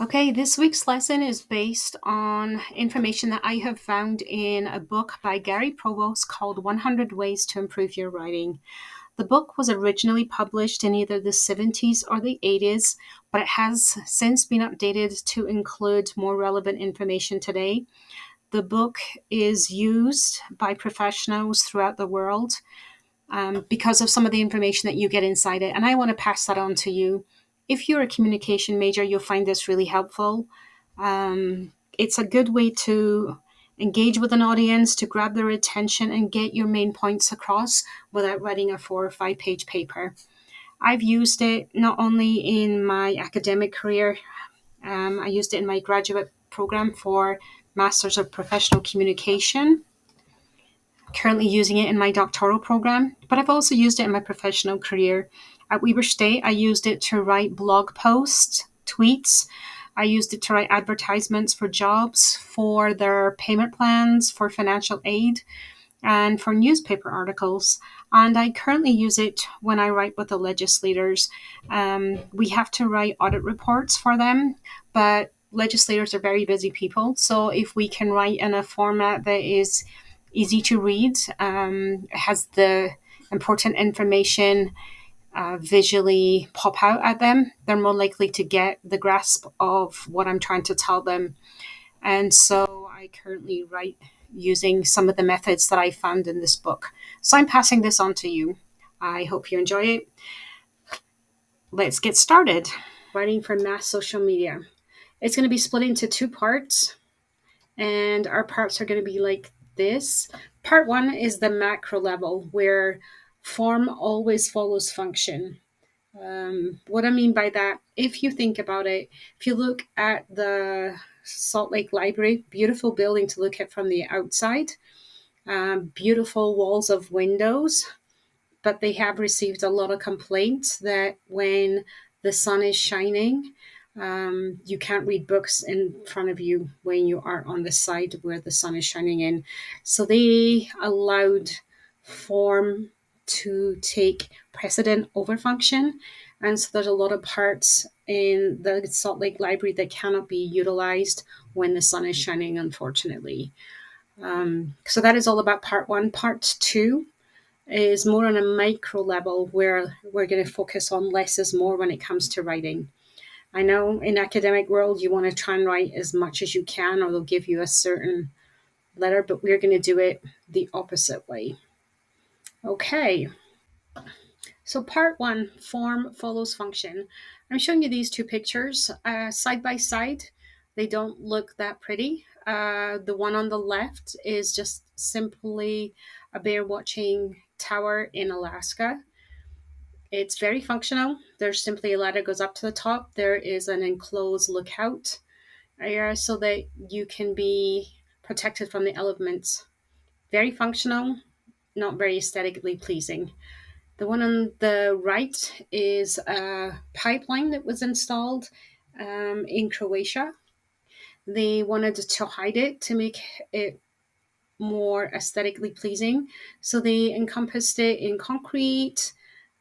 Okay, this week's lesson is based on information that I have found in a book by Gary Provost called 100 Ways to Improve Your Writing. The book was originally published in either the 70s or the 80s, but it has since been updated to include more relevant information today. The book is used by professionals throughout the world because of some of the information that you get inside it. And I want to pass that on to you. If you're a communication major, you'll find this really helpful. It's a good way to engage with an audience, to grab their attention and get your main points across without writing a 4 or 5 page paper. I've used it not only in my academic career, I used it in my graduate program for Masters of Professional Communication, currently using it in my doctoral program, but I've also used it in my professional career. At Weber State, I used it to write blog posts, tweets. I used it to write advertisements for jobs, for their payment plans, for financial aid, and for newspaper articles. And I currently use it when I write with the legislators. We have to write audit reports for them, but legislators are very busy people. So if we can write in a format that is easy to read, has the important information visually pop out at them, they're more likely to get the grasp of what I'm trying to tell them. And so I currently write using some of the methods that I found in this book. So I'm passing this on to you. I hope you enjoy it. Let's get started. Writing for mass social media. It's going to be split into 2 parts, and our parts are going to be like this. Part 1 is the macro level, where form always follows function. What I mean by that, if you think about it, if you look at the Salt Lake Library, beautiful building to look at from the outside, beautiful walls of windows, but they have received a lot of complaints that when the sun is shining, you can't read books in front of you when you are on the side where the sun is shining in. So they allowed form to take precedent over function. And so there's a lot of parts in the Salt Lake Library that cannot be utilized when the sun is shining, unfortunately. So that is all about part 1. Part 2 is more on a micro level, where we're going to focus on less is more when it comes to writing. I know in academic world you want to try and write as much as you can, or they'll give you a certain letter, but we're going to do it the opposite way. Okay. So part 1, form follows function. I'm showing you these 2 pictures side by side. They don't look that pretty. The one on the left is just simply a bear watching tower in Alaska. It's very functional. There's simply a ladder goes up to the top. There is an enclosed lookout area so that you can be protected from the elements. Very functional, not very aesthetically pleasing. The one on the right is a pipeline that was installed in Croatia. They wanted to hide it to make it more aesthetically pleasing. So they encompassed it in concrete.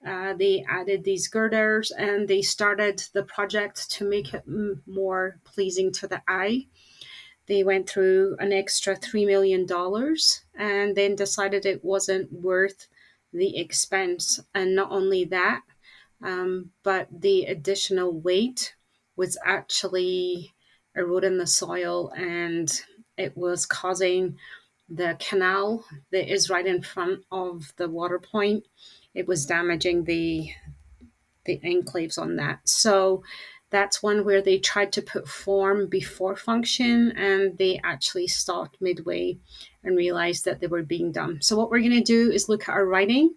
They added these girders and they started the project to make it more pleasing to the eye. They went through an extra $3 million and then decided it wasn't worth the expense. And not only that, but the additional weight was actually eroding the soil, and it was causing the canal that is right in front of the water point. It was damaging the enclaves on that. So that's one where they tried to put form before function, and they actually stopped midway and realized that they were being dumb. So what we're going to do is look at our writing,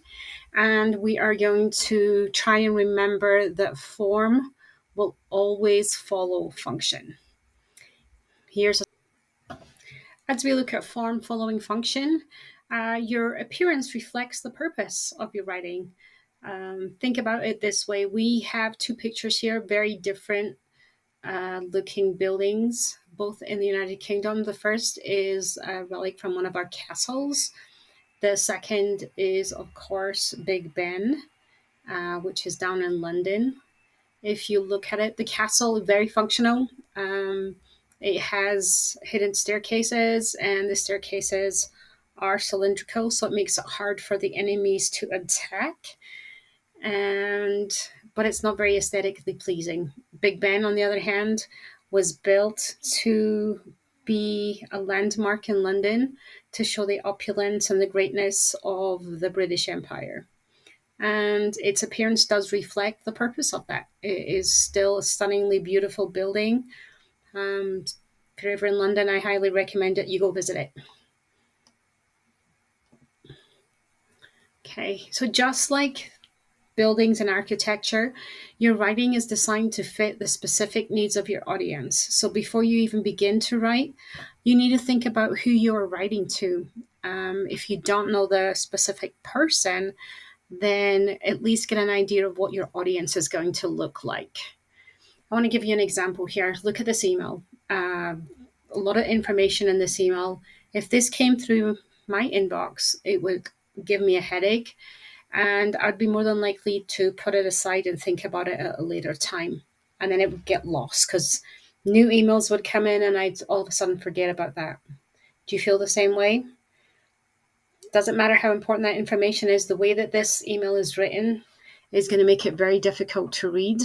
and we are going to try and remember that form will always follow function. Here's As we look at form following function, your appearance reflects the purpose of your writing. Think about it this way. We have 2 pictures here, very different looking buildings, both in the United Kingdom. The first is a relic from one of our castles. The second is, of course, Big Ben, which is down in London. If you look at it, the castle is very functional. It has hidden staircases, and the staircases are cylindrical, so it makes it hard for the enemies to attack. But it's not very aesthetically pleasing. Big Ben, on the other hand, was built to be a landmark in London to show the opulence and the greatness of the British Empire. And its appearance does reflect the purpose of that. It is still a stunningly beautiful building. If you're ever in London, I highly recommend it. You go visit it. Okay, so just like buildings and architecture, your writing is designed to fit the specific needs of your audience. So before you even begin to write, you need to think about who you're writing to. If you don't know the specific person, then at least get an idea of what your audience is going to look like. I want to give you an example here. Look at this email. A lot of information in this email. If this came through my inbox, it would give me a headache, and I'd be more than likely to put it aside and think about it at a later time. And then it would get lost because new emails would come in and I'd all of a sudden forget about that. Do you feel the same way? Doesn't matter how important that information is, the way that this email is written is going to make it very difficult to read.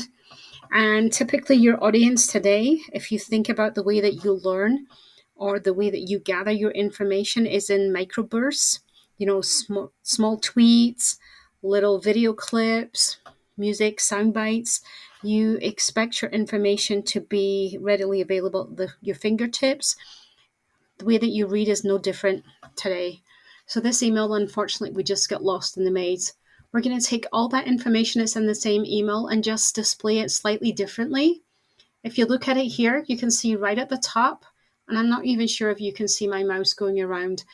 And typically your audience today, if you think about the way that you learn or the way that you gather your information, is in microbursts, small tweets, little video clips, music, sound bites. You expect your information to be readily available at your fingertips. The way that you read is no different today. So this email, unfortunately, we just get lost in the maze. We're going to take all that information that's in the same email and just display it slightly differently. If you look at it here, you can see right at the top, and I'm not even sure if you can see my mouse going around,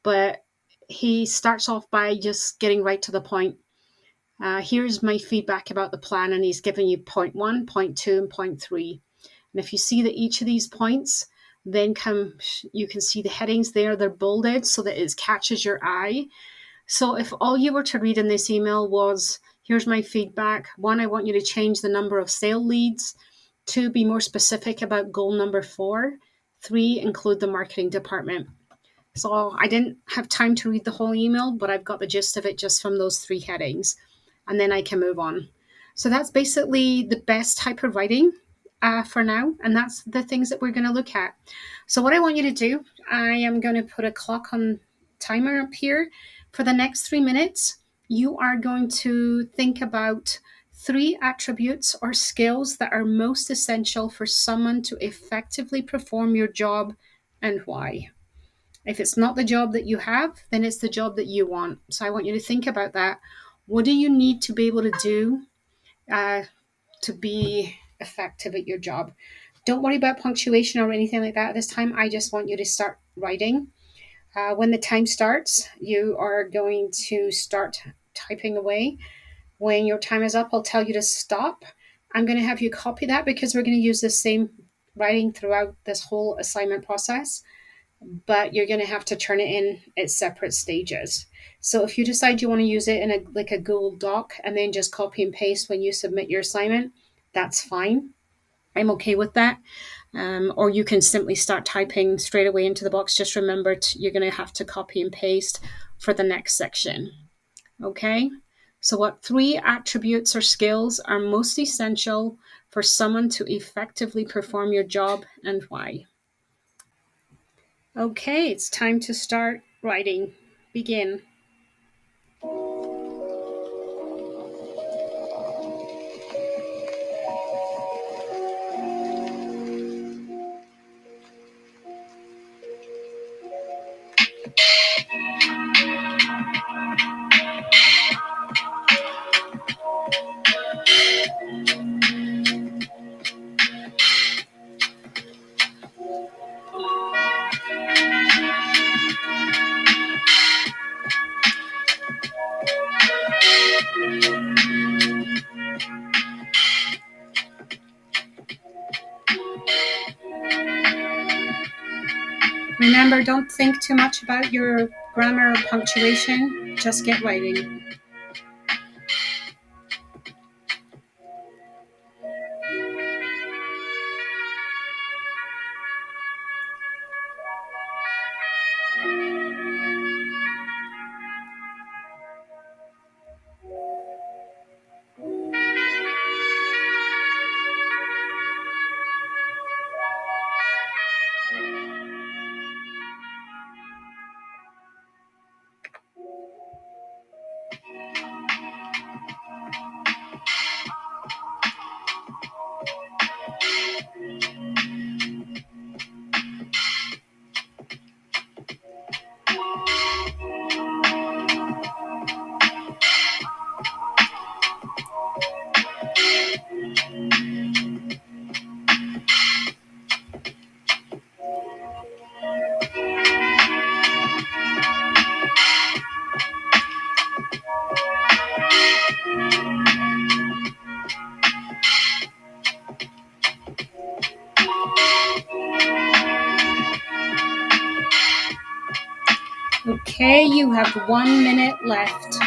but he starts off by just getting right to the point. Here's my feedback about the plan, and he's giving you point 1, point 2, and point 3. And if you see that each of these points then you can see the headings there, they're bolded so that it catches your eye. So if all you were to read in this email was, here's my feedback. 1, I want you to change the number of sale leads. 2, be more specific about goal number 4. 3, include the marketing department. So I didn't have time to read the whole email, but I've got the gist of it just from those 3 headings. And then I can move on. So that's basically the best type of writing for now. And that's the things that we're going to look at. So what I want you to do, I am going to put a clock on timer up here. For the next 3 minutes, you are going to think about 3 attributes or skills that are most essential for someone to effectively perform your job and why. If it's not the job that you have, then it's the job that you want. So I want you to think about that. What do you need to be able to do to be effective at your job? Don't worry about punctuation or anything like that at this time. I just want you to start writing. When the time starts, you are going to start typing away. When your time is up, I'll tell you to stop. I'm going to have you copy that because we're going to use the same writing throughout this whole assignment process, but you're going to have to turn it in at separate stages. So if you decide you want to use it in a Google Doc and then just copy and paste when you submit your assignment, that's fine. I'm okay with that. Or you can simply start typing straight away into the box. Just remember, you're going to have to copy and paste for the next section. Okay? So what 3 attributes or skills are most essential for someone to effectively perform your job and why? Okay, it's time to start writing. Begin. Remember, don't think too much about your grammar or punctuation. Just get writing. Okay, you have 1 minute left.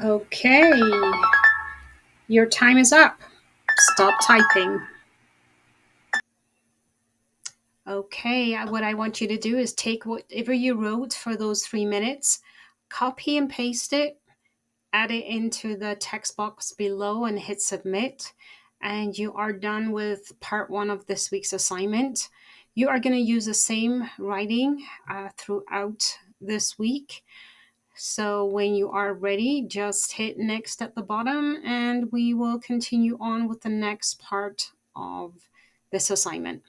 Okay, your time is up. Stop typing. Okay, what I want you to do is take whatever you wrote for those 3 minutes, copy and paste it, add it into the text box below and hit submit. And you are done with part 1 of this week's assignment. You are going to use the same writing throughout this week. So when you are ready, just hit next at the bottom and we will continue on with the next part of this assignment.